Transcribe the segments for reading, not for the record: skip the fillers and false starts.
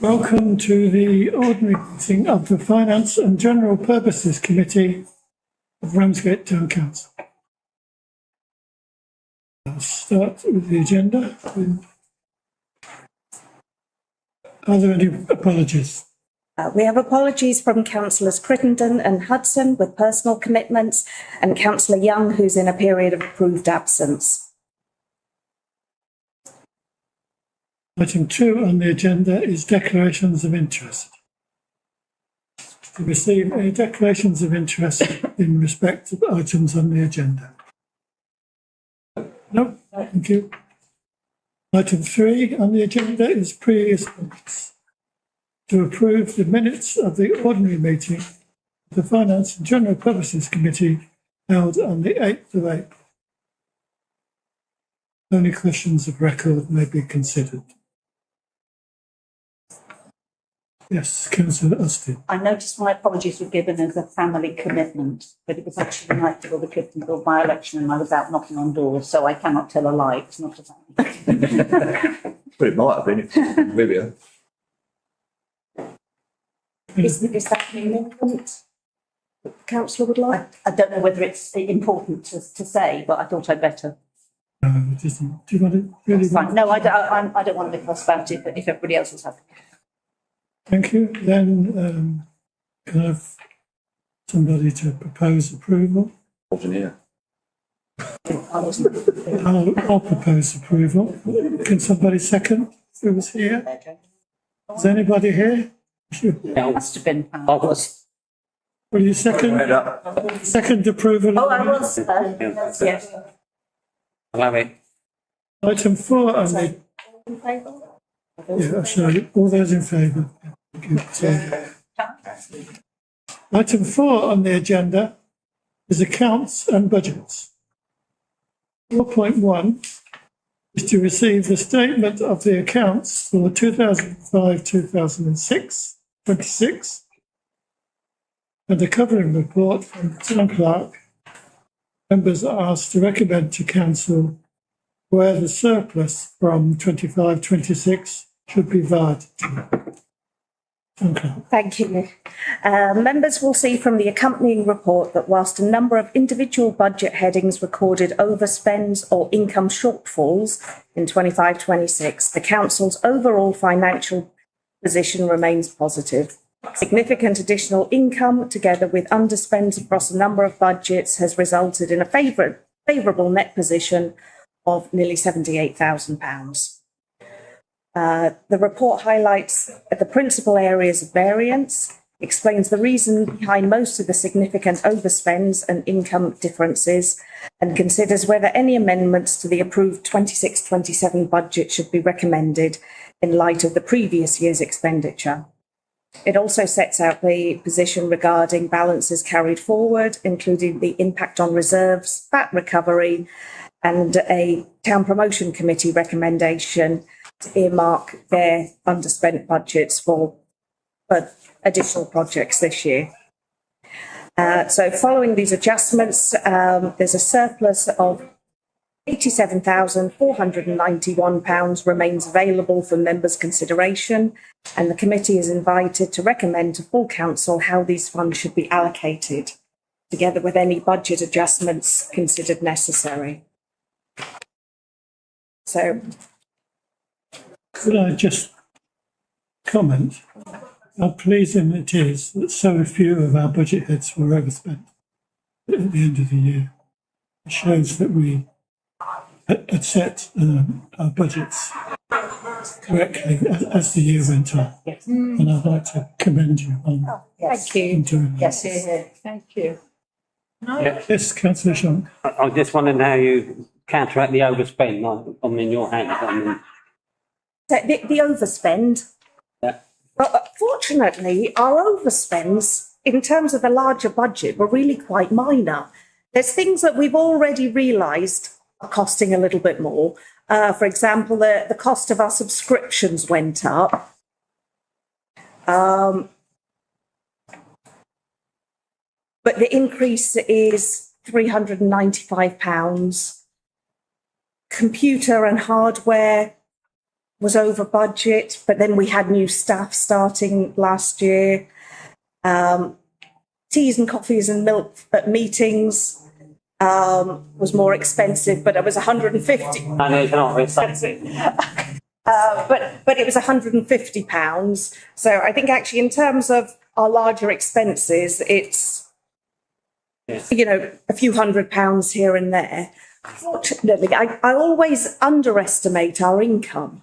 Welcome to the ordinary meeting of the Finance and General Purposes Committee of Ramsgate Town Council. I'll start with the agenda. Are there any apologies? We have apologies from Councillors Crittenden and Hudson with personal commitments, and Councillor Young, who's in a period of approved absence. Item 2 on the agenda is declarations of interest. To receive any declarations of interest in respect of items on the agenda. No, thank you. Item 3 on the agenda is previous minutes. To approve the minutes of the ordinary meeting of the Finance and General Purposes Committee held on the 8th of April. Only questions of record may be considered. Yes, Councillor Austin. I noticed my apologies were given as a family commitment, but it was actually the night before the Cliftonville by-election and I was out knocking on doors, so I cannot tell a lie. It's not a family. Well, it might have been if it was Vivian. Is that an amendment the Councillor would like? I don't know whether it's important to say, but I thought I'd better. No, it isn't. Do you want to really? Fine. No, I don't want to be fussed about it, but if everybody else is happy. Thank you. Then can I have somebody to propose approval? Wasn't here. I'll propose approval. Can somebody second who was here? Is anybody here? It must have been. I was. Will you second? Second approval? Oh, I was. Yes. I'll have it. Item 4 on the... In favour? Yeah, sorry. All those in favour? Thank you. So, item 4 on the agenda is accounts and budgets. 4.1 is to receive the statement of the accounts for 2005-2006, 26, and a covering report from the Town Clerk. Members are asked to recommend to Council where the surplus from 25-26 should be divided. Okay. Thank you. Members will see from the accompanying report that whilst a number of individual budget headings recorded overspends or income shortfalls in 25-26, the Council's overall financial position remains positive. Significant additional income, together with underspends across a number of budgets, has resulted in a favourable net position of nearly £78,000. The report highlights the principal areas of variance, explains the reason behind most of the significant overspends and income differences, and considers whether any amendments to the approved 26-27 budget should be recommended in light of the previous year's expenditure. It also sets out the position regarding balances carried forward, including the impact on reserves, VAT recovery, and a Town Promotion Committee recommendation to earmark their underspent budgets for additional projects this year. So following these adjustments, there's a surplus of £87,491 remains available for members' consideration, and the committee is invited to recommend to full council how these funds should be allocated, together with any budget adjustments considered necessary. So, could I just comment how pleasing it is that so few of our budget heads were overspent at the end of the year. It shows that we had set our budgets correctly as the year went on. Yes. And I'd like to commend you on Yes. doing that. Yes. Thank you. Yes, Councillor Shonk. I just wondering how you counteract the overspend. I'm in your hands. so the overspend. Yeah. Well, fortunately, our overspends in terms of the larger budget were really quite minor. There's things that we've already realised are costing a little bit more. For example, the cost of our subscriptions went up. But the increase is £395. Computer and hardware was over budget, but then we had new staff starting last year. Teas and coffees and milk at meetings was more expensive, but it was 150. And it's not expensive. But it was £150. So I think actually in terms of our larger expenses, it's, you know, a few £100 here and there. Fortunately, I always underestimate our income.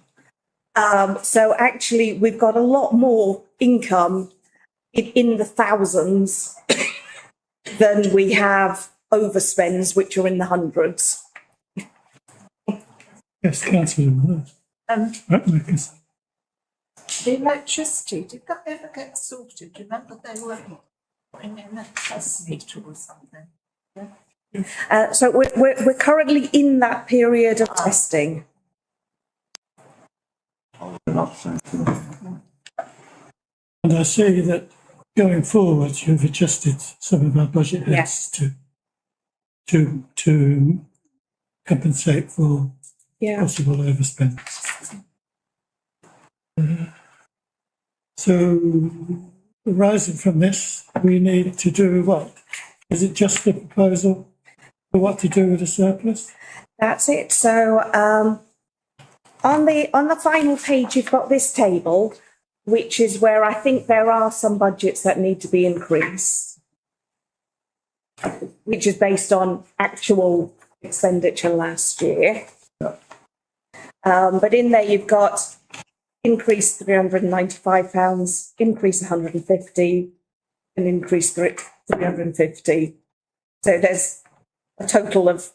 So actually we've got a lot more income in the thousands than we have overspends, which are in the hundreds. Yes, councillor. Right, Marcus. The electricity, did that ever get sorted? Remember they were putting in a test meter or something? So we're currently in that period of testing. And I see that going forward, you've adjusted some of our budget heads to compensate for possible overspend. So arising from this, we need to do what? Is it just the proposal for what to do with the surplus? That's it. So on the final page, you've got this table, which is where I think there are some budgets that need to be increased, which is based on actual expenditure last year. But in there you've got increase £395, increase 150, and increase 350. So there's a total of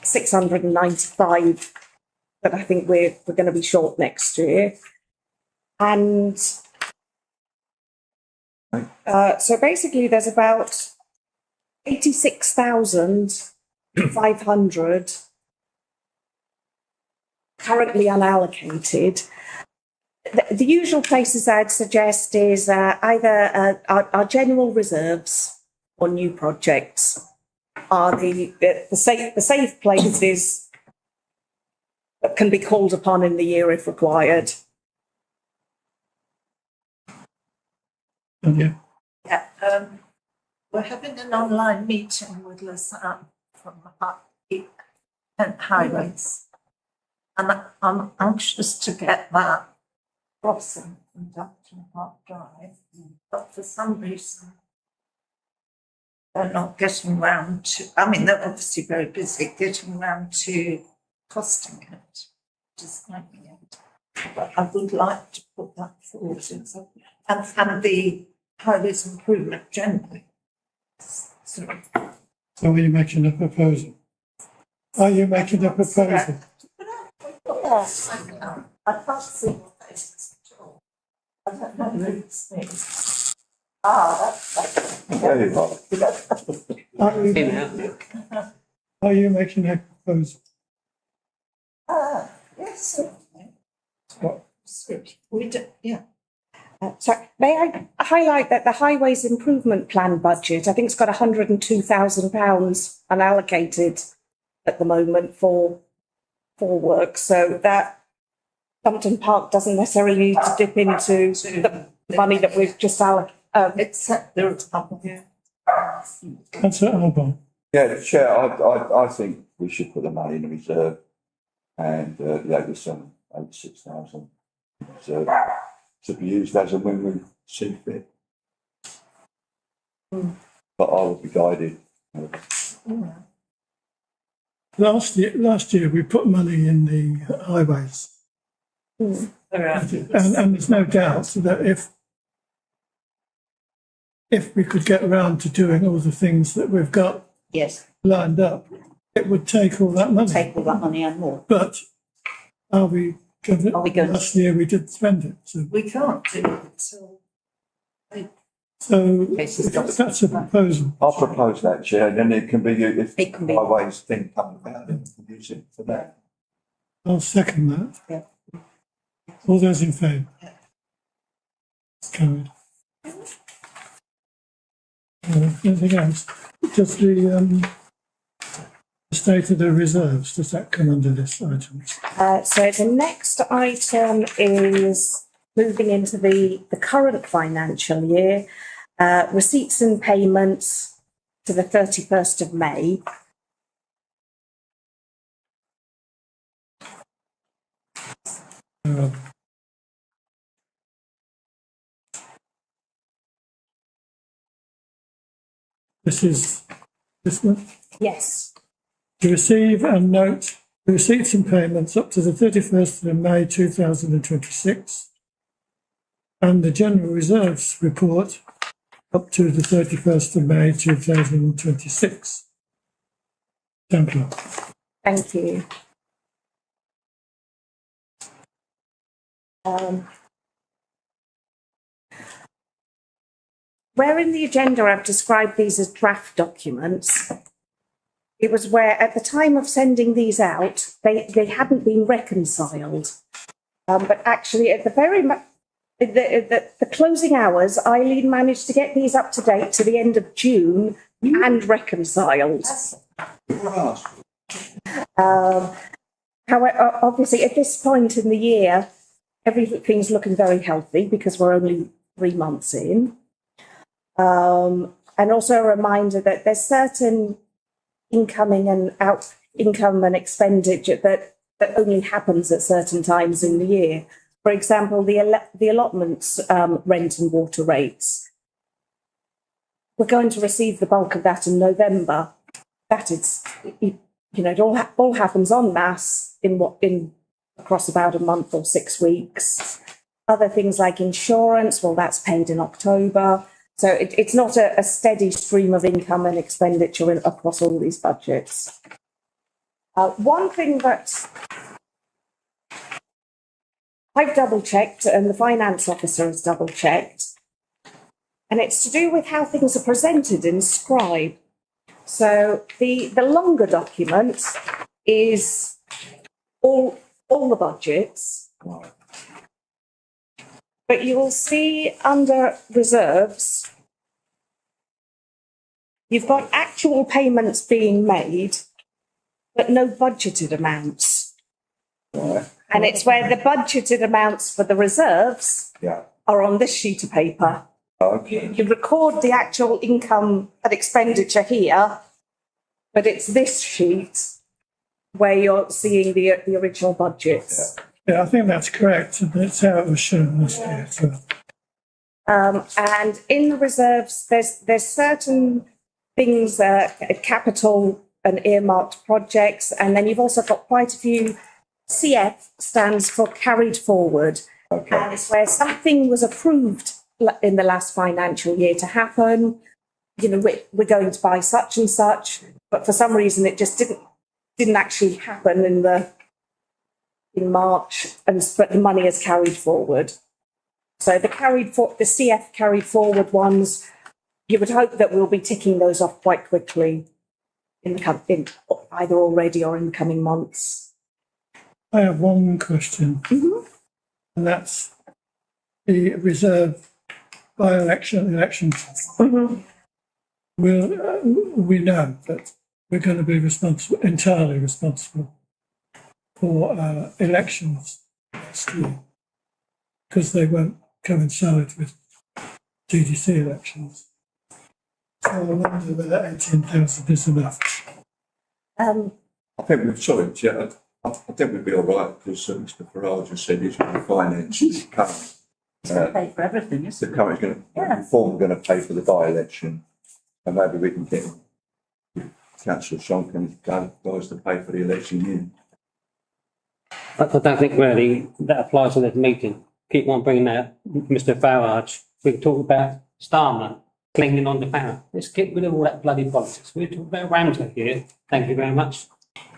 695 that I think we're going to be short next year. And so basically there's about 86,500 currently unallocated. The usual places I'd suggest is either our general reserves or new projects are the safe places that can be called upon in the year if required. Yeah. Yeah, we're having an online meeting with Lisanne from Kent Highways. And I'm anxious to get that crossing from Dumpton Park Drive, but for some reason they're not getting round to, I mean, they're obviously very busy getting round to costing it, designing it. But I would like to put that forward and the highways improvement generally. So are you making a proposal? Are you making a proposal? Yes, I can't see your faces at all. I don't know who it's me. That's There you are. Are you making a proposal? yes, certainly. What? We do, yeah. So may I highlight that the Highways Improvement Plan budget, I think it's got £102,000 unallocated at the moment for work, so that Dumpton Park doesn't necessarily need to dip into the money that we've just allocated. Except there are a couple. Councillor Albon. Yeah, Chair, I think we should put the money in the reserve and the 86,000 reserve to be used as and when we see fit. But I will be guided. Last year we put money in the highways. And there's no doubt that if we could get around to doing all the things that we've got lined up, it would take all that money. Take all that money and more. But are we going to? Last year we did spend it. So We can't do it, so if that's a proposal. I'll propose that, Chair, and then it can be, if highways thing comes about, then we can use it for that. I'll second that. Yeah. All those in favour? Yeah. It's carried. Anything else? Just the state of the reserves? Does that come under this item? So the next item is moving into the current financial year, receipts and payments to the 31st of May. This is this one. Yes. To receive and note the receipts and payments up to the 31st of May 2026 and the general reserves report up to the 31st of May 2026. Thank you. Thank you. Where in the agenda I've described these as draft documents, it was where at the time of sending these out, they hadn't been reconciled. But actually at the the closing hours, Eileen managed to get these up to date to the end of June and reconciled. However, obviously at this point in the year, everything's looking very healthy because we're only 3 months in. And also a reminder that there's certain incoming and income and expenditure that only happens at certain times in the year. For example, the allotments, rent and water rates. We're going to receive the bulk of that in November. That is, it all happens en masse in across about a month or 6 weeks. Other things like insurance, well, that's paid in October. So it's not a steady stream of income and expenditure across all these budgets. One thing that I've double checked and the finance officer has double checked, and it's to do with how things are presented in Scribe. So the longer document is all the budgets. But you will see under reserves, you've got actual payments being made, but no budgeted amounts. Right. And it's where the budgeted amounts for the reserves Yeah. are on this sheet of paper. Okay. You record the actual income and expenditure here, but it's this sheet where you're seeing the original budgets. Yeah, I think that's correct, and that's how it was shown last year. So. And in the reserves, there's certain things, capital and earmarked projects, and then you've also got quite a few. CF stands for carried forward, Okay. and it's where something was approved in the last financial year to happen. We're going to buy such and such, but for some reason it just didn't actually happen in March, but the money is carried forward. So the CF carried forward ones, you would hope that we'll be ticking those off quite quickly in either already or in the coming months. I have one question, and that's the reserve by-election elections. We know that we're going to be entirely responsible for elections next year because they won't coincide with GDC elections. So I wonder whether 18,000 is enough. I think I think we'd be all right because Mr. Farage has said he's going to finance the current. Pay for everything, The isn't it? current going to reform going to pay for the by-election, and maybe we can get Councillor Shonk and guys to pay for the election in. I don't think really that applies to this meeting. Keep on bringing that, Mr. Farage. We can talk about Starmer clinging on the power. Let's get rid of all that bloody politics. We're talking about Ramsgate here. Thank you very much.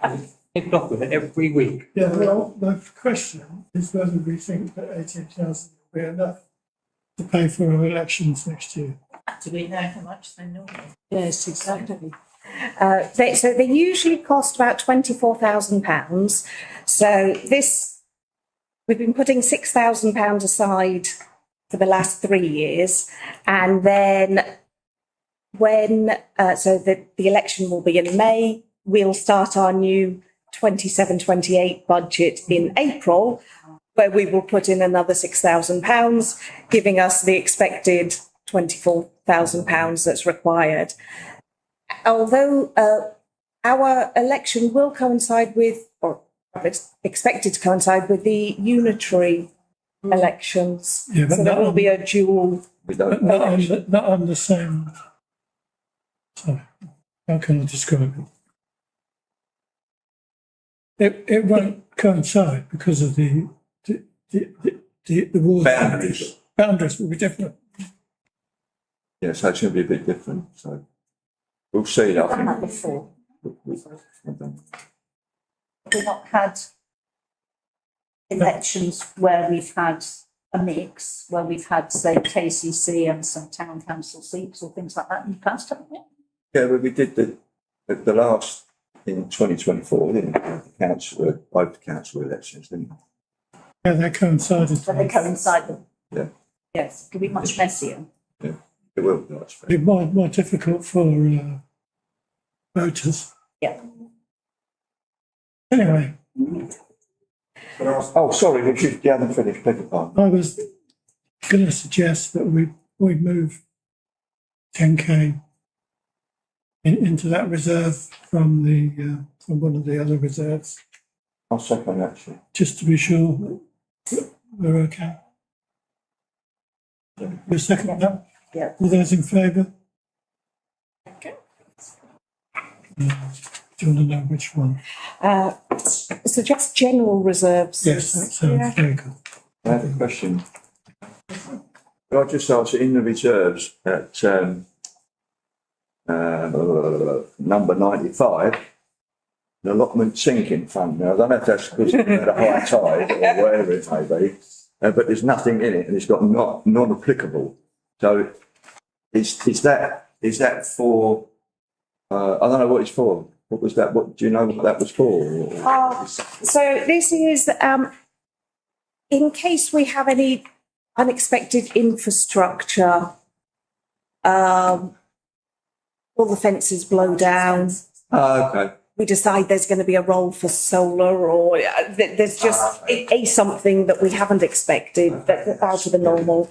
And keep off with it every week. Yeah, well, my question is whether we think that 18,000 will be enough to pay for our elections next year. Do we know how much they know? Yes, exactly. So they usually cost about £24,000. So we've been putting £6,000 aside for the last 3 years, and then when the election will be in May, we'll start our new 27-28 budget in April, where we will put in another £6,000, giving us the expected £24,000 that's required. Although our election will coincide with, or it's expected to coincide with, the unitary elections. Yeah, but So there not will on- be a dual. We don't. Not on the same. Sorry, how can I describe it? It won't coincide because of the ward Boundaries. boundaries will be different. Yeah, so it's going to be a bit different. So we'll see. I Done that think. before. Okay. We've not had elections where we've had a mix, where we've had, say, KCC and some town council seats or things like that in the past, haven't we? Yeah, well, we did the last in 2024, didn't we? The council, both council elections, didn't we? Yeah, they coincided. So they coincide them. Yeah. Yes, it could be much messier. It will be, I expect. It'd be more difficult for voters. Yeah. Anyway, Oh, sorry, you haven't finished. Beg your pardon. I was going to suggest that we move 10k into that reserve from from one of the other reserves, I'll second that, actually. just to be sure that we're okay. You second that? Yeah. All those in favour? Okay. Do you want to know which one? So just general reserves. Yes, that sounds very good. I have a question. Could I just ask, in the reserves at number 95, the allotment sinking fund. Now, I don't know if that's because it's at a high tide or whatever it may be, but there's nothing in it and it's got non-applicable. So is that for, I don't know what it's for. What was that? What do you know what that was for? So this is in case we have any unexpected infrastructure, all the fences blow down. Okay. We decide there's going to be a role for solar, or there's just a something that we haven't expected that's out of the normal.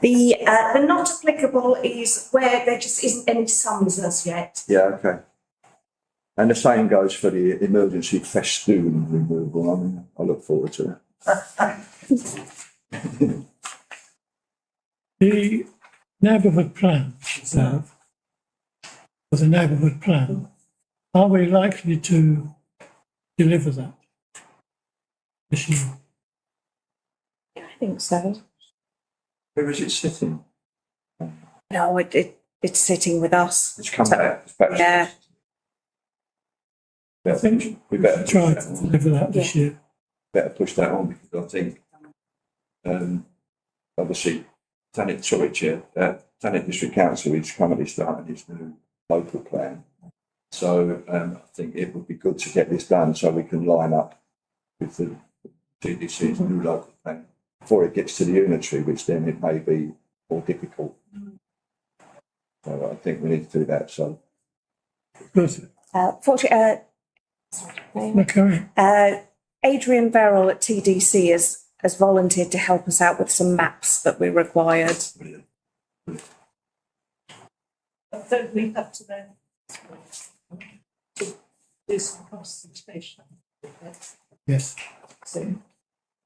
The not applicable is where there just isn't any sums as yet. Yeah, okay. And the same goes for the emergency festoon removal. I mean, I look forward to it. The neighbourhood plan reserve, or the neighbourhood plan, are we likely to deliver that this year? I think so. Where is it sitting? No, it's sitting with us. It's come back. It's back. Yeah. I think we we better should try push to that on. deliver that this year. Better push that on because I think, obviously, Thanet District Council is currently starting its new local plan. So I think it would be good to get this done so we can line up with the TDC's new local plan before it gets to the unitary, which then it may be more difficult. So I think we need to do that. So Good. Fortunately, Okay. Adrian Verrill at TDC has volunteered to help us out with some maps that we required. brilliant. Don't we have to then do some consultation? Yes. Soon.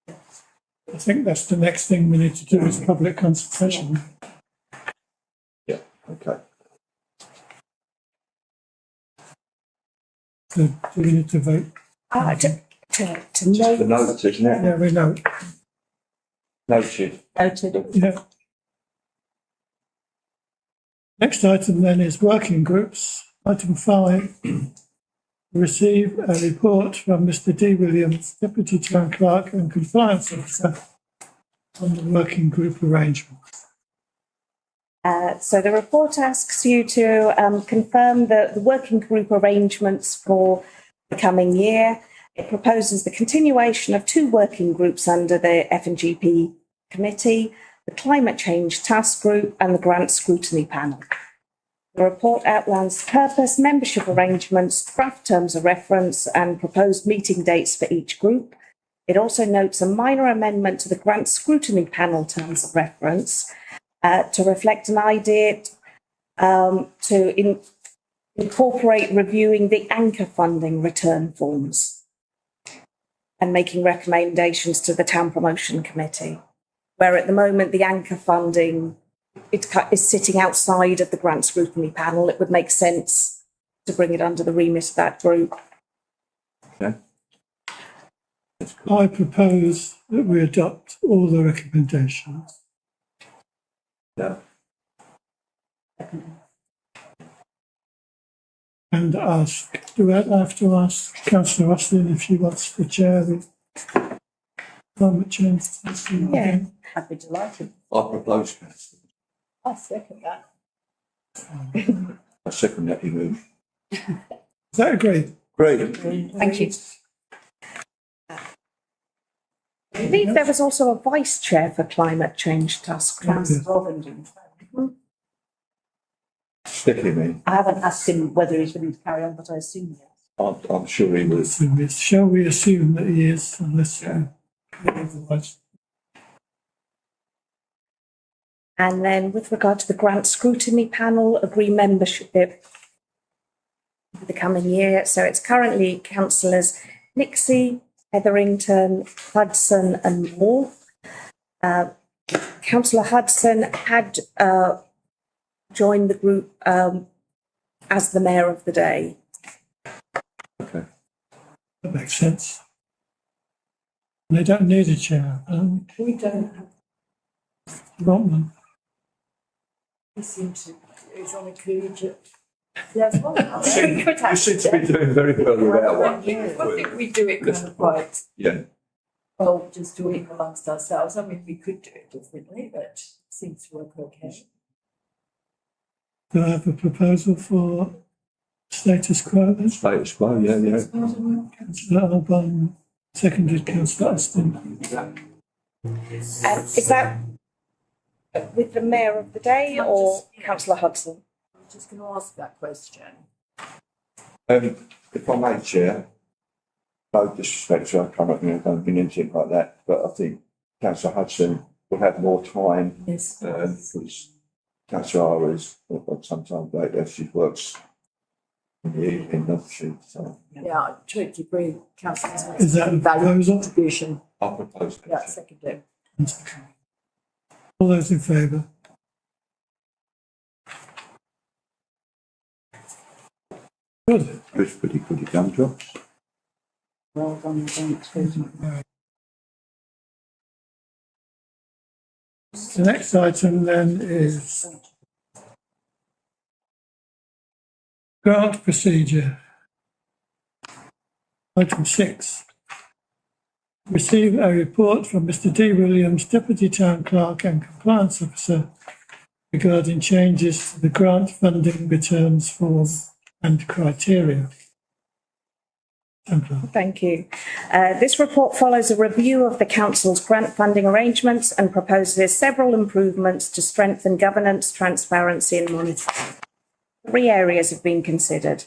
I think that's the next thing we need to do is public consultation. Yeah. Okay. So do we need to vote? To know. The notes, isn't it? Yeah, we know. Noted. Noted. Yeah. Next item then is working groups. Item 5. Receive a report from Mr. D. Williams, Deputy Town Clerk and Compliance Officer, on the working group arrangement. So the report asks you to confirm the working group arrangements for the coming year. It proposes the continuation of 2 working groups under the F&GP committee, the Climate Change Task Group and the Grant Scrutiny Panel. The report outlines the purpose, membership arrangements, draft terms of reference and proposed meeting dates for each group. It also notes a minor amendment to the grant scrutiny panel terms of reference to reflect an idea to incorporate reviewing the anchor funding return forms and making recommendations to the Town Promotion Committee, where at the moment the anchor funding is sitting outside of the grant scrutiny panel. It would make sense to bring it under the remit of that group. Okay. I propose that we adopt all the recommendations. Yeah. And ask, do I have to ask Councillor Rustin if she wants to chair the climate change? Yeah. I'd be delighted. I propose, Councillor. I second that. I second that you move. Is that agreed? Great. Thank you. I believe there was also a vice chair for climate change task force. Councillor Robinson. Sticky me. I haven't asked him whether he's willing to carry on, but I assume yes. I'm sure he would. Shall we assume that he is, unless otherwise? And then with regard to the grant scrutiny panel, agree membership for the coming year. So it's currently councillors Nixie, Hetherington, Hudson and Moore. Councillor Hudson had joined the group as the mayor of the day. Okay. That makes sense. And they don't need a chair. We don't have, You want one? we seem to, it's on a collegiate level. You seem to be doing very well without one. I think we do it kind of quite Yeah. well, just doing it amongst ourselves. I mean, we could do it differently, but it seems to work okay. Do I have a proposal for status quo then? Status quo, yeah, yeah. Councillor Alban, seconded Councillor Austin. Is that with the mayor of the day or Councillor Hudson? I was just going to ask that question. If I may, Chair, no disrespect to our current mayor, I don't mean anything like that, but I think Councillor Hudson will have more time Yes. because Councillor is sometimes later, she works in the evening, doesn't she? So Yeah, I totally agree. Councillor. Is that a valid proposal? contribution? I propose that. Yeah, second it. All those in favour? Good. It's pretty good done, Josh. Well done, thanks. The next item then is grant procedure. Item 6. Receive a report from Mr. D. Williams, Deputy Town Clerk and Compliance Officer, regarding changes to the grant funding returns form and criteria. Thank you. This report follows a review of the Council's grant funding arrangements and proposes several improvements to strengthen governance, transparency and monitoring. 3 areas have been considered.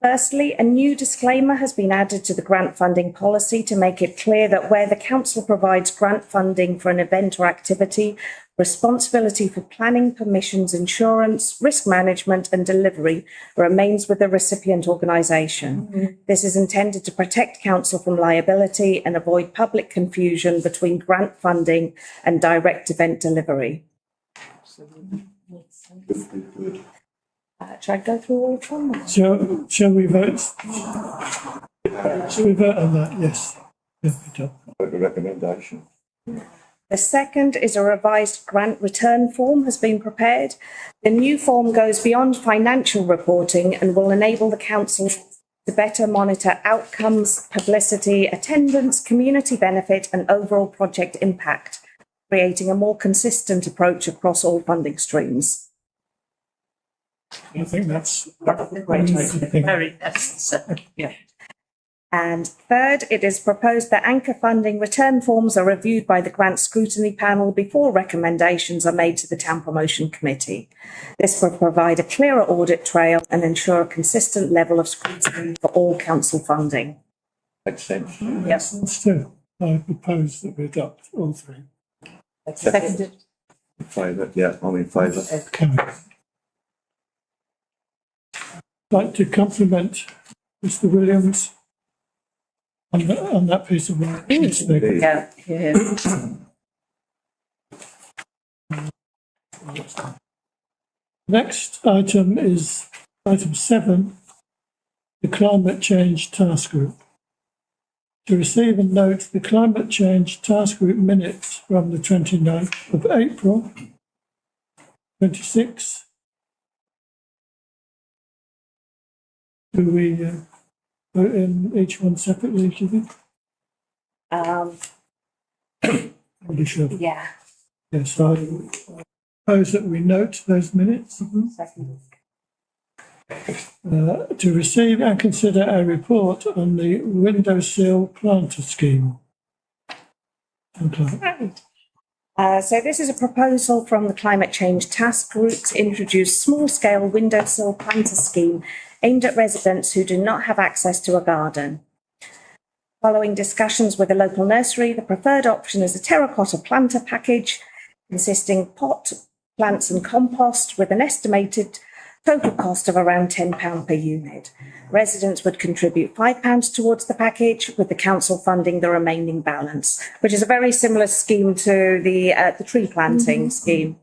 Firstly, a new disclaimer has been added to the grant funding policy to make it clear that where the Council provides grant funding for an event or activity, responsibility for planning, permissions, insurance, risk management and delivery remains with the recipient organisation. This is intended to protect Council from liability and avoid public confusion between grant funding and direct event delivery. Good. Shall I go through all of them? Shall we vote? Shall we vote on that? Yes. Yes, we do. The recommendation. The second is a revised grant return form has been prepared. The new form goes beyond financial reporting and will enable the Council to better monitor outcomes, publicity, attendance, community benefit and overall project impact, creating a more consistent approach across all funding streams. I think that's Great idea. thing. Very necessary. Yeah. And third, it is proposed that anchor funding return forms are reviewed by the grant scrutiny panel before recommendations are made to the Town Promotion Committee. This will provide a clearer audit trail and ensure a consistent level of scrutiny for all council funding. Makes sense. Yes. Still, I propose that we adopt all three. Seconded. In favour? Yeah, I'm in favour. Carried. I'd like to compliment Mr. Williams on that piece of work. Indeed. Yeah, yeah. Next item is item 7, the Climate Change Task Group. To receive and note the Climate Change Task Group minutes from the 29th of April 26. Do we vote in each one separately, do you think? Probably should. Yeah. Yes, I propose that we note those minutes. Seconded. To receive and consider a report on the windowsill planter scheme. So this is a proposal from the Climate Change Task Group to introduce small-scale windowsill planter scheme aimed at residents who do not have access to a garden. Following discussions with a local nursery, the preferred option is a terracotta planter package consisting pot, plants and compost with an estimated total cost of around £10 per unit. Residents would contribute £5 towards the package, with the council funding the remaining balance, which is a very similar scheme to the tree planting scheme.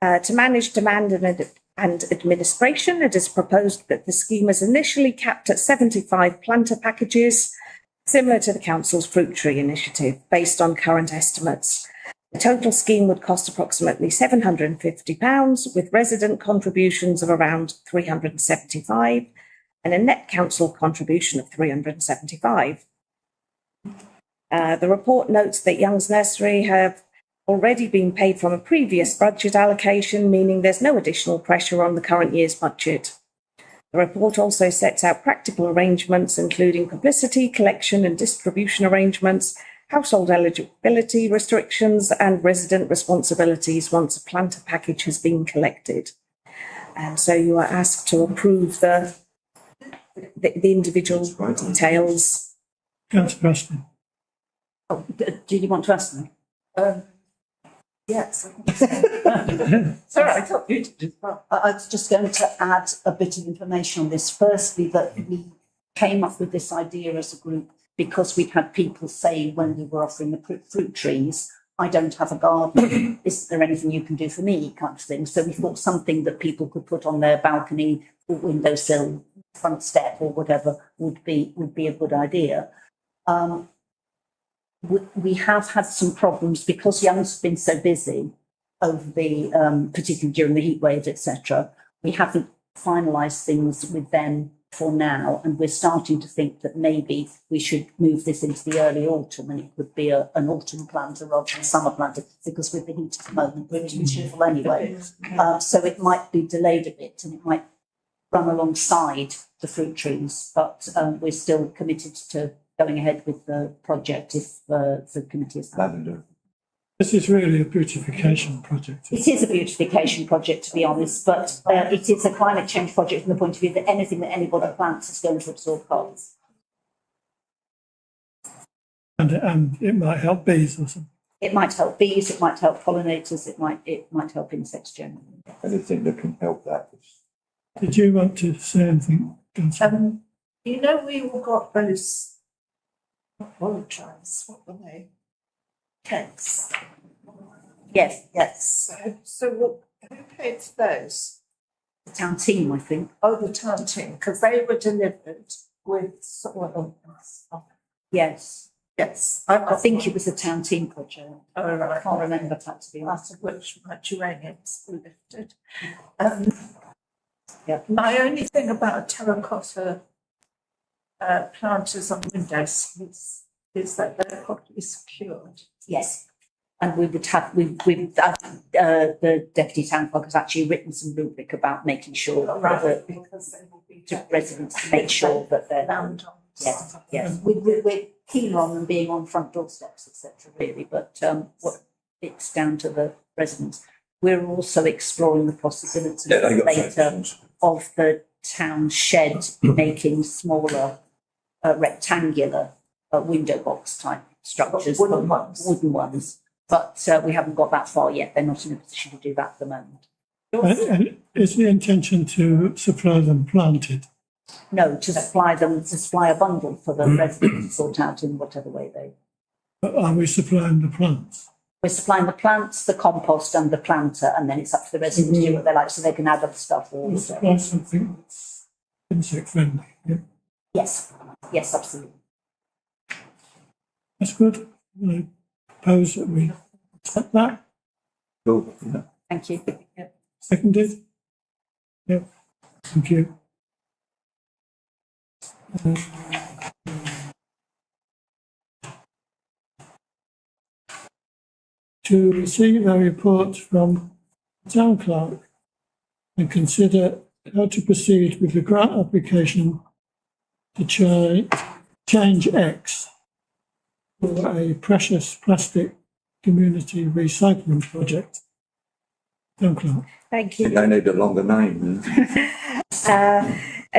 To manage demand and administration, it is proposed that the scheme is initially capped at 75 planter packages, similar to the council's fruit tree initiative, based on current estimates. The total scheme would cost approximately £750, with resident contributions of around £375 and a net council contribution of £375. The report notes that Young's Nursery have already been paid from a previous budget allocation, meaning there's no additional pressure on the current year's budget. The report also sets out practical arrangements, including publicity, collection and distribution arrangements, household eligibility restrictions and resident responsibilities once a planter package has been collected. And so you are asked to approve the individual details. Councillor Preston. Oh, do you want to ask them? Yes. Sorry, I thought you did as well. I was just going to add a bit of information on this. Firstly, that we came up with this idea as a group because we'd had people say when we were offering the fruit trees, I don't have a garden, is there anything you can do for me, kind of thing. So we thought something that people could put on their balcony or windowsill, front step or whatever would be a good idea. We have had some problems because Young's been so busy over the, particularly during the heat waves, etc. We haven't finalised things with them for now, and we're starting to think that maybe we should move this into the early autumn, and it would be an autumn planter rather than summer planter, because with the heat at the moment we're too cheerful anyway. So it might be delayed a bit, and it might run alongside the fruit trees, but we're still committed to going ahead with the project if the committee is happy. Lavender. This is really a beautification project. It is a beautification project, to be honest, but it is a climate change project from the point of view that anything that anybody plants is going to absorb carbon. And it might help bees or something. It might help bees, it might help pollinators, it might help insects generally. Anything that can help that. Did you want to say anything, Councillor? You know, we all got those, I apologise, what were they? Cakes. Yes. So who paid for those? The town team, I think. Oh, the town team, because they were delivered with soil and stuff. Yes. Yes. I think it was a town team project. Oh, right. I can't remember that, to be honest. Part of which my geraniums were lifted. Yeah. My only thing about terracotta planters on windows is that they're properly secured. Yes. And we would have, the deputy town clerk has actually written some rubric about making sure Right, that because they will be to residents to make sure that they're bound on Yes, yes. We're keen on them being on front doorsteps, etc. Really, but what it's down to the residents. We're also exploring the possibility Yeah, they got later sections. of the town shed making smaller rectangular window box type structures. Wooden ones. Wooden ones. But we haven't got that far yet. They're not in a position to do that at the moment. And is the intention to supply them planted? No, to supply a bundle for the residents to sort out in whatever way they. Are we supplying the plants? We're supplying the plants, the compost and the planter, and then it's up to the residents to do what they like, so they can add other stuff We'll also. supply something that's insect friendly. Yeah, Yes, yes, absolutely. that's good. I propose that we accept that. Cool, yeah. Thank you. Yep. Seconded? Yep, thank you. To receive a report from the town clerk and consider how to proceed with the grant application to change X for a precious plastic community recycling project. Town clerk. Thank I you. think they need a longer name.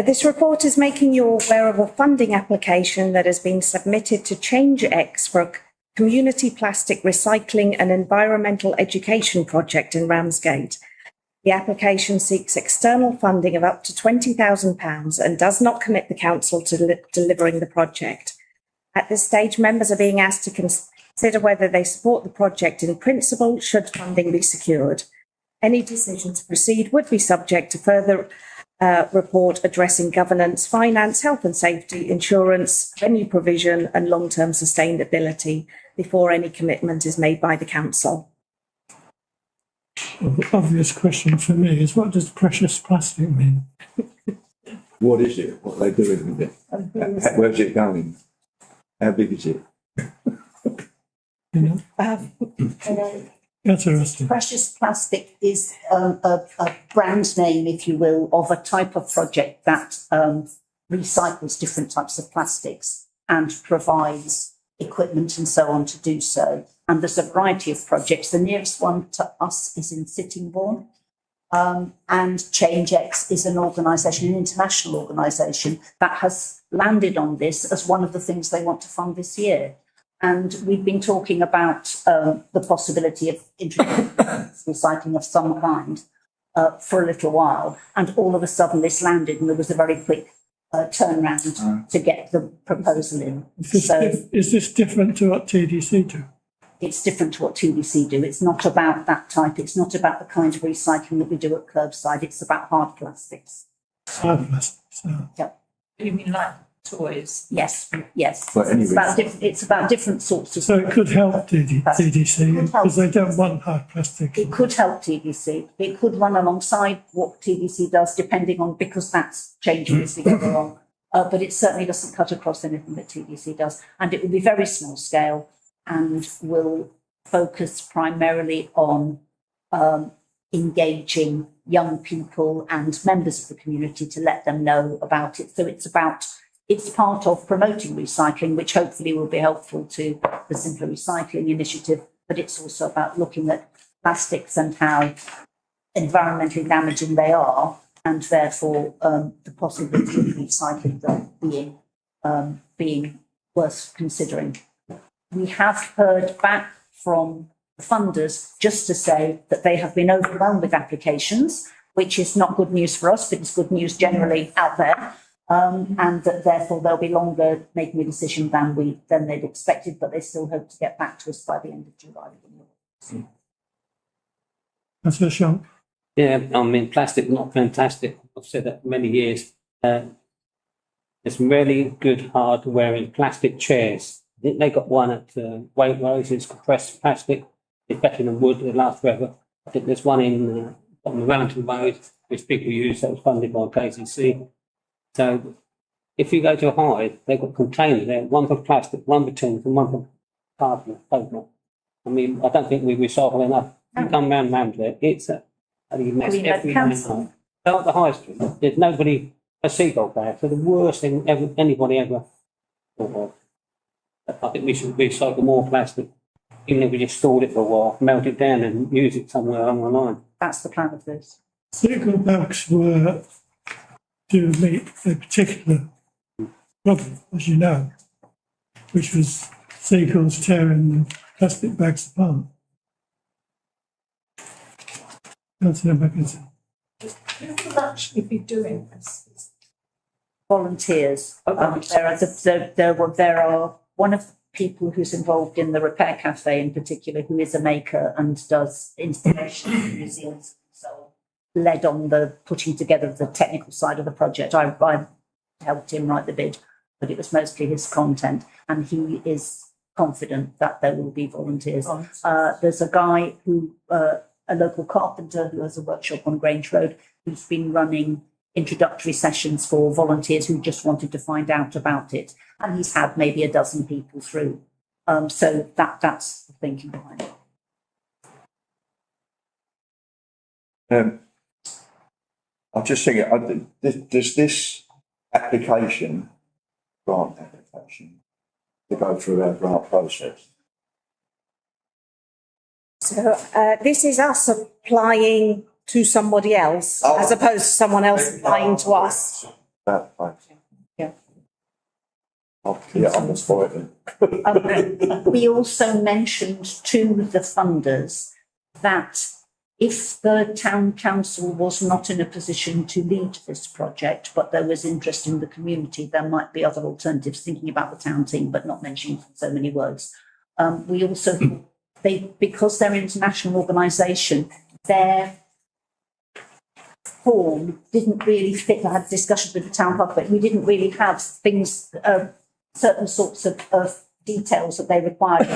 This report is making you aware of a funding application that has been submitted to Change X for a community plastic recycling and environmental education project in Ramsgate. The application seeks external funding of up to £20,000 and does not commit the council to delivering the project. At this stage, members are being asked to consider whether they support the project in principle should funding be secured. Any decision to proceed would be subject to further report addressing governance, finance, health and safety, insurance, venue provision and long-term sustainability before any commitment is made by the council. The obvious question for me is, what does precious plastic mean? What is it? What are they doing with it? Where's it going? How big is it? You know, interesting. Precious plastic is a brand name, if you will, of a type of project that recycles different types of plastics and provides equipment and so on to do so. And there's a variety of projects. The nearest one to us is in Sittingbourne. And ChangeX is an organisation, an international organisation that has landed on this as one of the things they want to fund this year. And we've been talking about the possibility of introducing recycling of some kind for a little while. And all of a sudden this landed and there was a very quick turnaround to get the proposal in. Is this different to what TDC do? It's different to what TDC do. It's not about that type. It's not about the kind of recycling that we do at curbside. It's about hard plastics. Hard plastics. Yep. You mean like toys? Yes, yes. But anyway. It's about different sorts of. So it could help TDC because they don't want hard plastic. It could help TDC. It could run alongside what TDC does, depending on, because that's changing as we go along. But it certainly doesn't cut across anything that TDC does. And it will be very small scale and will focus primarily on engaging young people and members of the community to let them know about it. So it's part of promoting recycling, which hopefully will be helpful to the Simpler Recycling Initiative, but it's also about looking at plastics and how environmentally damaging they are, and therefore the possibility of recycling them being worth considering. We have heard back from the funders just to say that they have been overwhelmed with applications, which is not good news for us, but it's good news generally out there. And that therefore they'll be longer making a decision than they'd expected, but they still hope to get back to us by the end of July. That's a shock. Yeah, I mean, plastic, not fantastic. I've said that for many years. There's really good hardware in plastic chairs. I think they got one at Waitrose. It's compressed plastic. It's better than wood. It lasts forever. I think there's one on the Wellington Road, which people use, that was funded by KCC. So if you go to a Hyde, they've got containers there, one for plastic, one for tins, and one for cardboard, paper. I mean, I don't think we recycle enough. You come round Ramsgate, it's a mess every night. So at the high street, there's nobody, a seagull bag, so the worst thing anybody ever Or, I think we should recycle more plastic, even if we just stored it for a while, melt it down and use it somewhere along the line. That's the plan of this. Single bags were to meet a particular problem, as you know, which was seagulls tearing the plastic bags apart. Councillor Mackinson. Who will actually be doing this? Volunteers. There are one of the people who's involved in the Repair Cafe in particular, who is a maker and does installations in museums. So led on the putting together the technical side of the project. I helped him write the bid, but it was mostly his content, and he is confident that there will be volunteers. There's a guy who, a local carpenter who has a workshop on Grange Road, who's been running introductory sessions for volunteers who just wanted to find out about it. And he's had maybe a dozen people through. So that's the thinking behind it. I'm just thinking, does this application, grant application, to go through our grant process? So this is us applying to somebody else, as opposed to someone else applying to us. Yeah. Yeah, I'm just for it then. We also mentioned to the funders that if the town council was not in a position to lead this project, but there was interest in the community, there might be other alternatives, thinking about the town team, but not mentioning so many words. We also, because they're an international organisation, their form didn't really fit. I had discussions with the town clerk, but we didn't really have things, certain sorts of details that they required,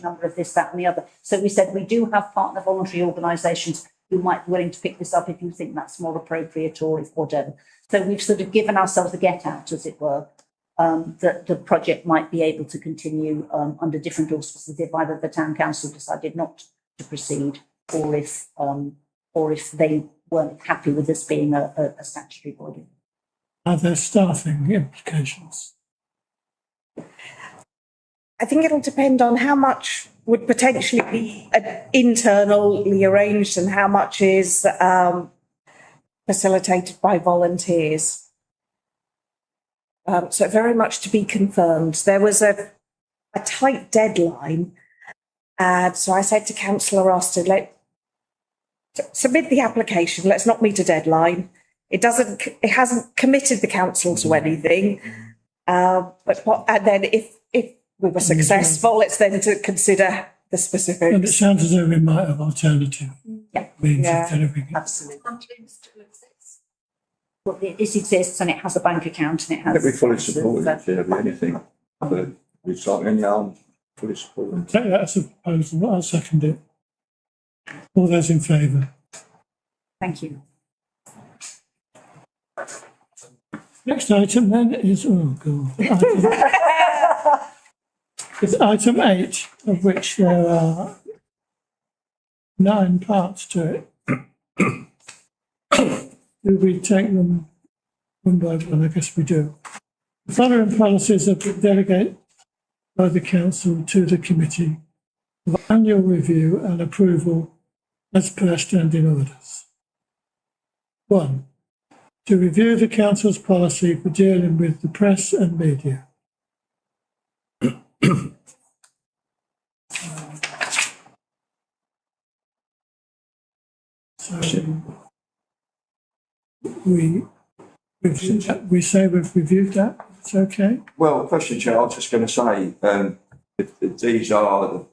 number of this, that and the other. So we said we do have partner voluntary organisations who might be willing to pick this up if you think that's more appropriate or if whatever. So we've sort of given ourselves a get out, as it were, that the project might be able to continue under different auspices if either the town council decided not to proceed or if they weren't happy with this being a statutory body. Are there staffing implications? I think it'll depend on how much would potentially be internally arranged and how much is facilitated by volunteers. So very much to be confirmed. There was a tight deadline, and so I said to Councillor Ross to submit the application. Let's not meet a deadline. It hasn't committed the council to anything. And then if we were successful, it's then to consider the specifics. And it sounds as though we might have alternative means Yeah. of delivering it. Absolutely. Funding still exists. Well, it exists and it has a bank account and it has. I think we fully support it, if anything, but recycling, fully support it. Take that as a proposal. I'll second it. All those in favour? Thank you. Next item then is, oh God, it's item 8, of which there are 9 parts to it. Do we take them one by one? I guess we do. The following policies have been delegated by the council to the committee for annual review and approval as per standing orders. 1. To review the council's policy for dealing with the press and media. So we say we've reviewed that. It's okay. Well, question, Chair, I was just going to say, if these are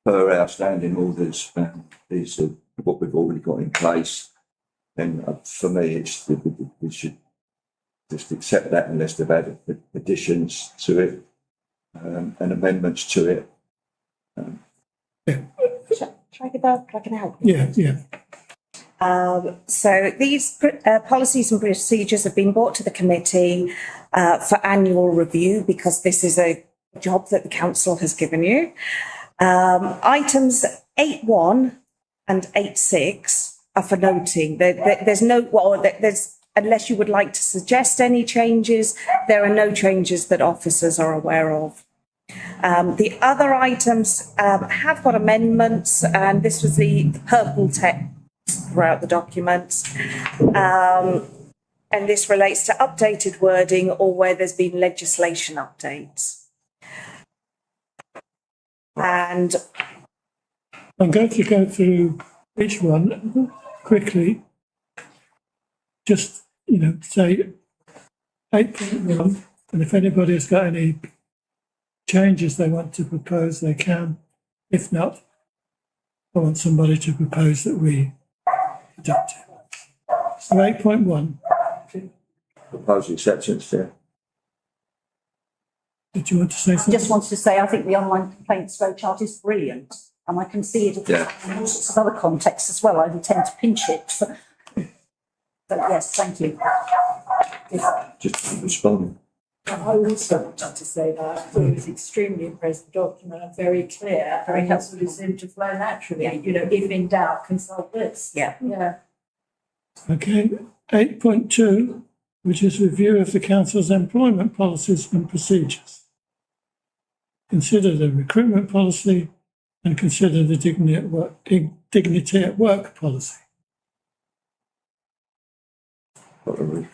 per our standing orders, these are what we've already got in place, then for me, we should just accept that unless they've added additions to it and amendments to it. Shall I give that? I can help. Yeah. So these policies and procedures have been brought to the committee for annual review because this is a job that the council has given you. Items 8.1 and 8.6 are for noting. There's unless you would like to suggest any changes, there are no changes that officers are aware of. The other items have got amendments, and this was the purple text throughout the documents. And this relates to updated wording or where there's been legislation updates. And I'm going to go through each one quickly. Just, say 8.1, and if anybody has got any changes they want to propose, they can. If not, I want somebody to propose that we adopt it. So 8.1. Proposed acceptance, yeah. Did you want to say I something? just wanted to say, I think the online complaints flow chart is brilliant. And I can see it Yeah. in all sorts of other contexts as well. I intend to pinch it. But yes, thank you. Just respond. I also wanted to say that I thought it was extremely impressive document and very clear, Very and helpful. it seemed to flow naturally. Yeah. If in doubt, consult this. Yeah. Yeah. Okay. 8.2, which is review of the council's employment policies and procedures. Consider the recruitment policy and consider the dignity at work policy. There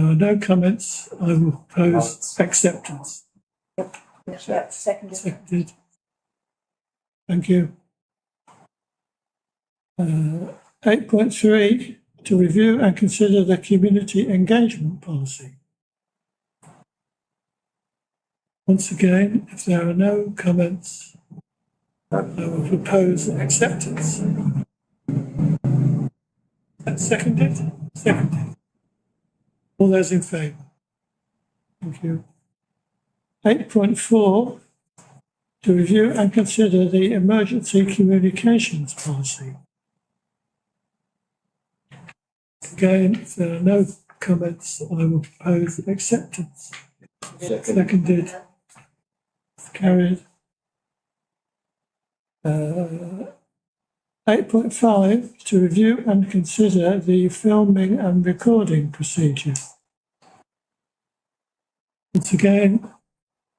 are no comments. I will propose acceptance. Yeah, second. Seconded. Thank you. 8.3, to review and consider the community engagement policy. Once again, if there are no comments, I will propose acceptance. Seconded? Seconded. All those in favour? Thank you. 8.4, to review and consider the emergency communications policy. Again, if there are no comments, I will propose acceptance. Seconded. Carried. 8.5, to review and consider the filming and recording procedure. Once again,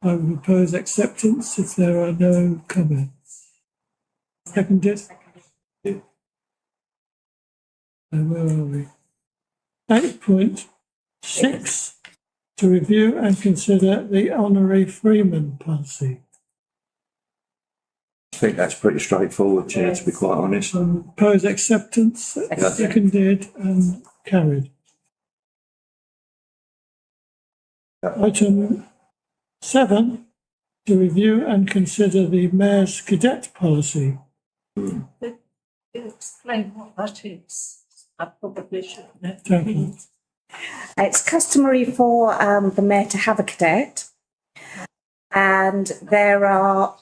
I will propose acceptance if there are no comments. Seconded. And where are we? 8.6, to review and consider the honorary freeman policy. I think that's pretty straightforward, Chair, to be quite honest. Propose acceptance, seconded and carried. Yeah. Item 7, to review and consider the mayor's cadet policy. Explain what that is. I probably should know. Temple. it's customary for the mayor to have a cadet. And there are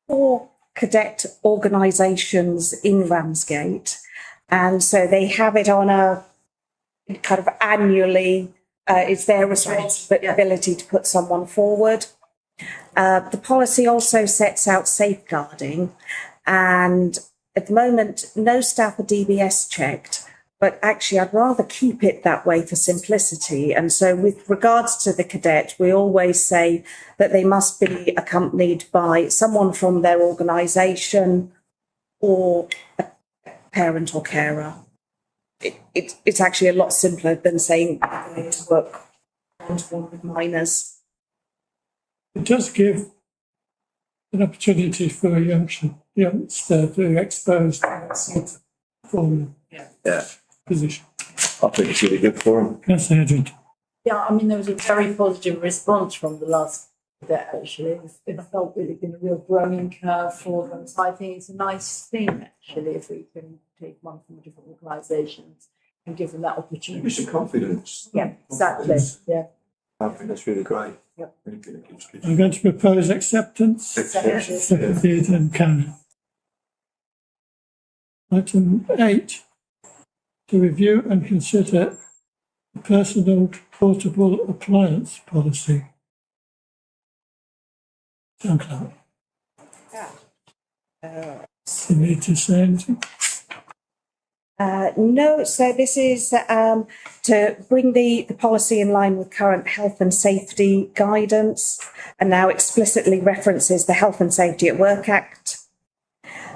4 cadet organisations in Ramsgate. And so they have it on a kind of annually, it's their responsibility to put someone forward. The policy also sets out safeguarding, and at the moment, no staff are DBS checked, but actually I'd rather keep it that way for simplicity. And so with regards to the cadet, we always say that they must be accompanied by someone from their organisation or a parent or carer. It's actually a lot simpler than saying going to work one-to-one with minors. It does give an opportunity for a youngster to expose to that sort of form Yeah, position. I think it's really good for them. Councillor Edward. Yeah, I mean, there was a very positive response from the last cadet, actually. It felt really been a real growing curve for them. So I think it's a nice thing, actually, if we can take one from different organisations and give them that Give me opportunity. some confidence. Yeah, exactly. Yeah. I think that's really great. Yep. Really good. It's good. I'm going to propose acceptance. Seconded. Seconded and carried. Item 8, to review and consider the personal portable appliance policy. Town clerk. You need to say anything? No, so this is to bring the policy in line with current health and safety guidance, and now explicitly references the Health and Safety at Work Act,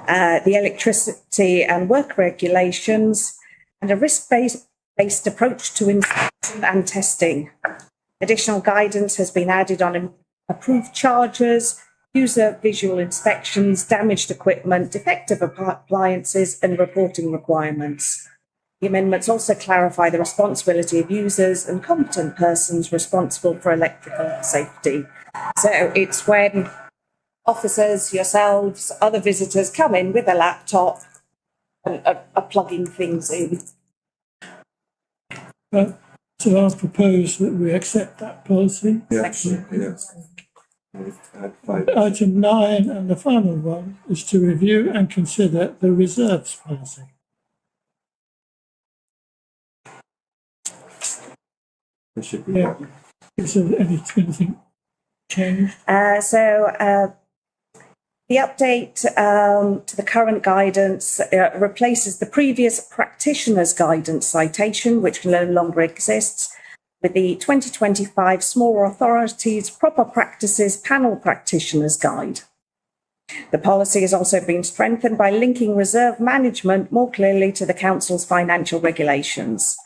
the electricity and work regulations, and a risk-based approach to inspection and testing. Additional guidance has been added on approved chargers, user visual inspections, damaged equipment, defective appliances, and reporting requirements. The amendments also clarify the responsibility of users and competent persons responsible for electrical safety. So it's when officers, yourselves, other visitors come in with a laptop and are plugging things in. So I'll propose that we accept that policy. Yes, yes. Item 9 and the final one is to review and consider the reserves policy. There should be. Yeah. Is there anything changed? The update to the current guidance replaces the previous practitioner's guidance citation, which no longer exists, with the 2025 Small Authorities Proper Practices Panel Practitioners Guide. The policy has also been strengthened by linking reserve management more clearly to the Council's financial regulations.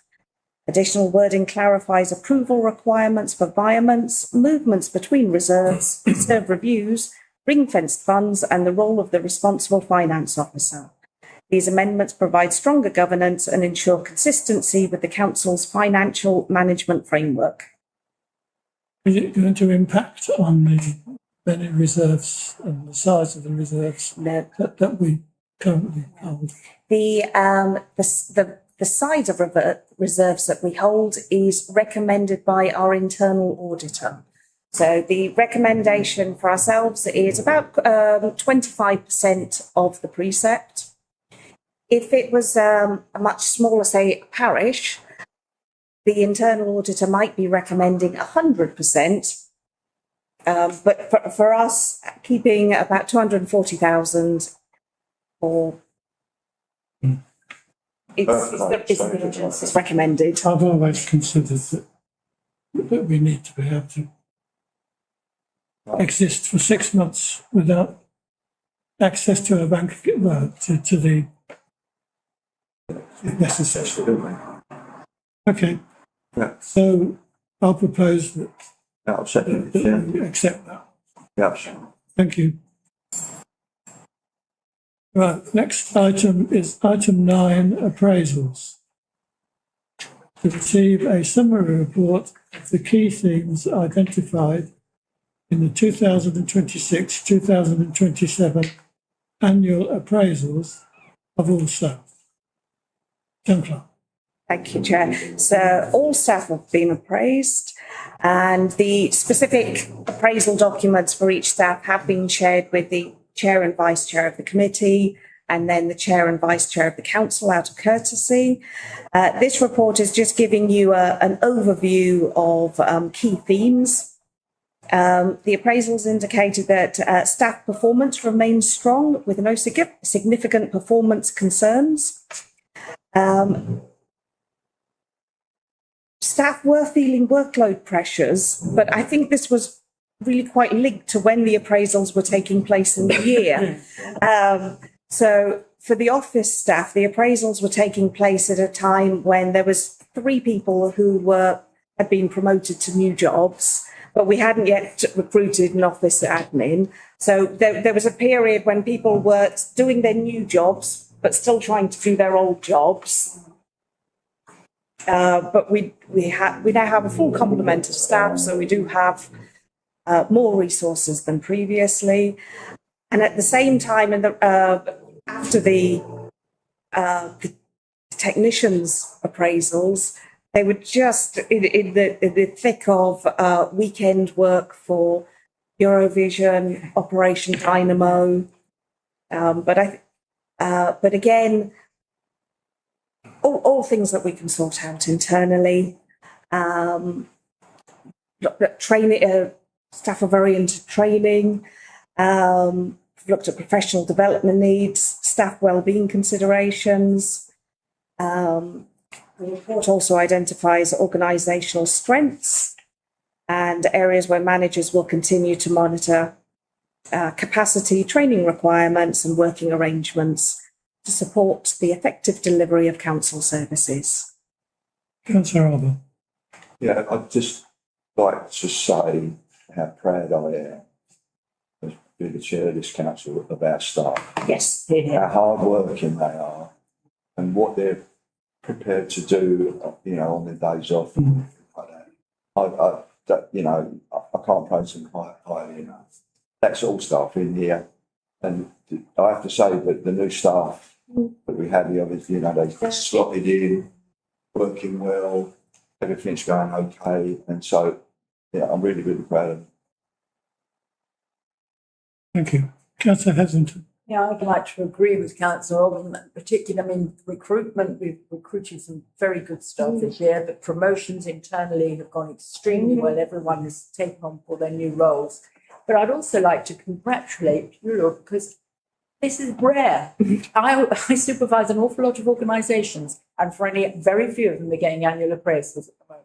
Additional wording clarifies approval requirements for environments, movements between reserves, reserve reviews, ring-fenced funds, and the role of the responsible finance officer. These amendments provide stronger governance and ensure consistency with the Council's financial management framework. Is it going to impact on the many reserves and the size of the reserves that we currently hold? The size of reserves that we hold is recommended by our internal auditor. So the recommendation for ourselves is about 25% of the precept. If it was a much smaller, say, parish, the internal auditor might be recommending 100%. But for us, keeping about 240,000 or it's recommended. I've always considered that we need to be able to exist for 6 months without access to a bank, to the necessary. Okay. Yeah. So I'll propose that I'll second it, that we accept that. yeah. Thank you. Right, next item is item 9, appraisals. To receive a summary report of the key themes identified in the 2026-2027 annual appraisals of all staff. John Clark. Thank you, Chair. So all staff have been appraised, and the specific appraisal documents for each staff have been shared with the Chair and Vice Chair of the committee, and then the Chair and Vice Chair of the Council out of courtesy. This report is just giving you an overview of key themes. The appraisals indicated that staff performance remains strong with no significant performance concerns. Staff were feeling workload pressures, but I think this was really quite linked to when the appraisals were taking place in the year. So for the office staff, the appraisals were taking place at a time when there was 3 people who had been promoted to new jobs, but we hadn't yet recruited an office admin. So there was a period when people were doing their new jobs, but still trying to do their old jobs. But we now have a full complement of staff, so we do have more resources than previously. And at the same time, after the technicians' appraisals, they were just in the thick of weekend work for Eurovision, Operation Dynamo. But again, all things that we can sort out internally. Training, staff are very into training. We've looked at professional development needs, staff wellbeing considerations. The report also identifies organisational strengths and areas where managers will continue to monitor capacity, training requirements and working arrangements to support the effective delivery of council services. Councillor Arbour. Yeah, I'd just like to say how proud I am as being the chair of this council of our staff. Yes. How hard working they are and what they're prepared to do, you know, on their days off. And like that. I can't praise them highly enough. That's all staff in here. And I have to say that the new staff that we have here, obviously, you know, they slotted in, working well, everything's going okay. And so, yeah, I'm really, really proud of them. Thank you. Councillor Heslington. Yeah, I'd like to agree with Councillor Ogden, particularly, I mean, recruitment, we've recruited some very good staff this year, but promotions internally have gone extremely well. Everyone has taken on for their new roles. But I'd also like to congratulate you because this is rare. I supervise an awful lot of organisations, and very few of them are getting annual appraisals at the moment.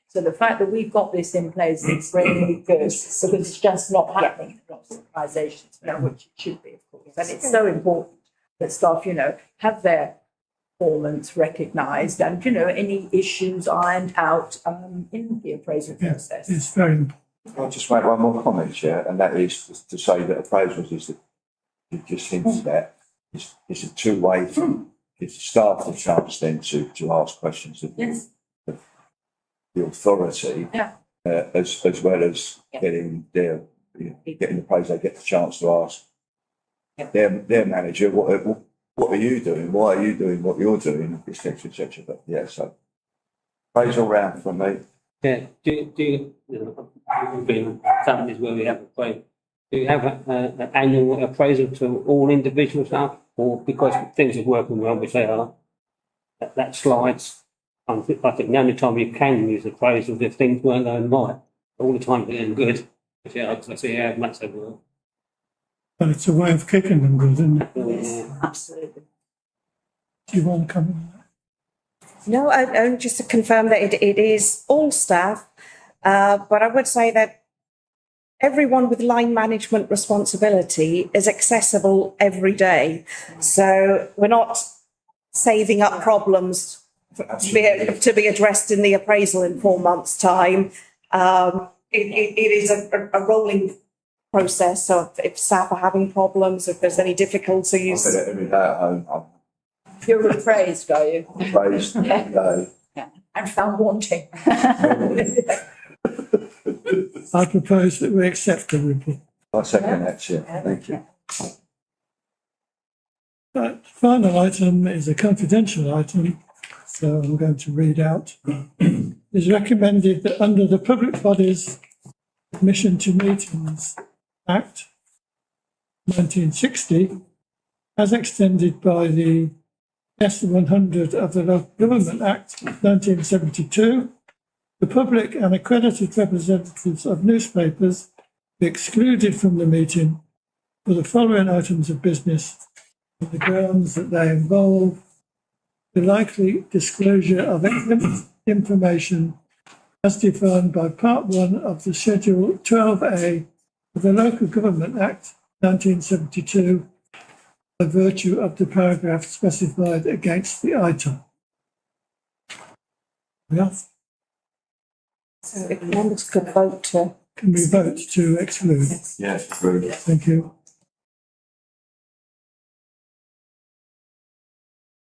So the fact that we've got this in place is really good because it's just not happening in lots of organisations, which it should be, of course. And it's so important that staff, have their performance recognised and, any issues ironed out in the appraisal process. It's very important. I'll just make one more comment, Chair, and that is to say that appraisals is that you just hinted at. It's a two-way thing. Gives staff the chance then to ask questions of the authority, as well as getting the praise. They get the chance to ask their manager, what are you doing? Why are you doing what you're doing? Etc. Etc. But yeah, so praise all round from me. Yeah, do you been companies where we have appraisal? Do you have an annual appraisal to all individual staff, or because things are working well, which they are, that slides? I think the only time you can use appraisals if things weren't going right. All the time they're good. Yeah, I see how much they work. But it's a way of keeping them good, isn't it? Yes, absolutely. Do you want to comment on that? No, and just to confirm that it is all staff, but I would say that everyone with line management responsibility is accessible every day. So we're not saving up problems to be addressed in the appraisal in 4 months' time. It is a rolling process. So if staff are having problems, if there's any difficulties. I bet every day at home. You're appraised, are you? Praised every day. And found wanting. I propose that we accept the report. I second that, Chair. Thank you. The final item is a confidential item, so I'm going to read out. It is recommended that under the Public Bodies Admission to Meetings Act 1960, as extended by the S100 of the Local Government Act 1972, the public and accredited representatives of newspapers be excluded from the meeting for the following items of business on the grounds that they involve the likely disclosure of information as defined by Part 1 of the Schedule 12A of the Local Government Act 1972 by virtue of the paragraph specified against the item. Enough? So if members could vote to. Can we vote to exclude? Yes, agreed. Thank you.